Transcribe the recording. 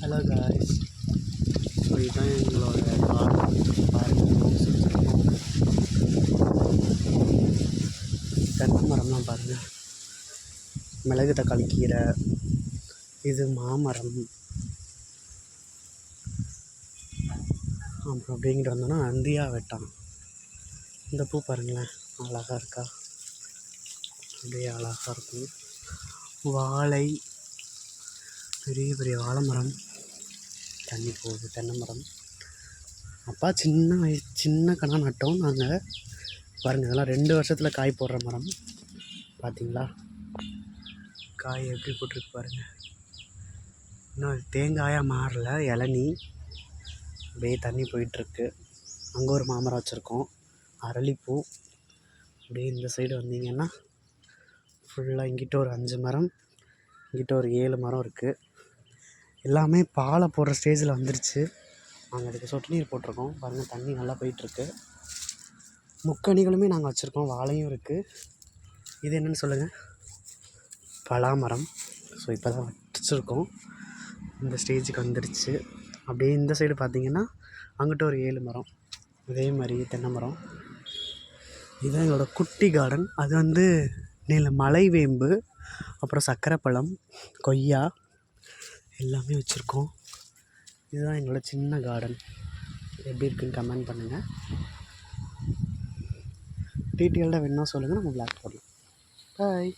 Hello guys, so இதுதான் எங்களோட garden. பாருங்கள், ரோஸ் வச்சுருக்கோம். தென்னை மரம்லாம் பாருங்கள், மிளகு தக்காளி கீரை, இது மாமரம். அப்புறம் அப்படிங்கிட்டு வந்தோன்னா அந்தியா வெட்டான். இந்த பூ பாருங்களேன், அழகாக இருக்கா? அப்படியே அழகாக இருக்கும். வாழை, பெரிய பெரிய வாழை மரம், தண்ணி போகுது. தென்னை மரம் அப்பா சின்ன கணா நட்டோம் நாங்கள். பாருங்கள், இதெல்லாம் 2 வருஷத்தில் காய் போடுற மரம். பார்த்தீங்களா காய் எப்படி போட்டிருக்கு பாருங்கள். இன்னும் தேங்காயாக மாறல, இளநீ. அப்படியே தண்ணி போயிட்டுருக்கு. அங்கே ஒரு மாமரம் வச்சுருக்கோம், அரளிப்பூ. அப்படியே இந்த சைடு வந்தீங்கன்னா ஃபுல்லாக இங்கிட்ட ஒரு 5 மரம், இங்கிட்ட ஒரு 7 மரம் இருக்குது. எல்லாமே பாலை போடுற ஸ்டேஜில் வந்துருச்சு. நாங்கள் அதுக்கு சொட்டு நீர் போட்டிருக்கோம். பாருங்கள், தண்ணி நல்லா போயிட்டுருக்கு. முக்கணிகளுமே நாங்கள் வச்சுருக்கோம், வாழையும் இருக்குது. இது என்னென்னு சொல்லுங்கள்? பலாமரம். ஸோ இப்போ தான் வச்சுருக்கோம், இந்த ஸ்டேஜுக்கு வந்துருச்சு. அப்படியே இந்த சைடு பார்த்திங்கன்னா அங்கிட்ட ஒரு 7 மரம், இதே மாதிரி தென்னை மரம். இதுதான் எங்களோட குட்டி கார்டன். அது வந்து மலைவேம்பு, அப்புறம் சக்கரைப்பழம், கொய்யா எல்லாமே வச்சுருக்கோம். இதுதான் எங்களோட சின்ன கார்டன். எப்படி இருக்குன்னு கமெண்ட் பண்ணுங்கள். டீட்டெயில்டாக வேணுன்னா சொல்லுங்கள், நம்ம பிளாக் போடலாம். பாய்.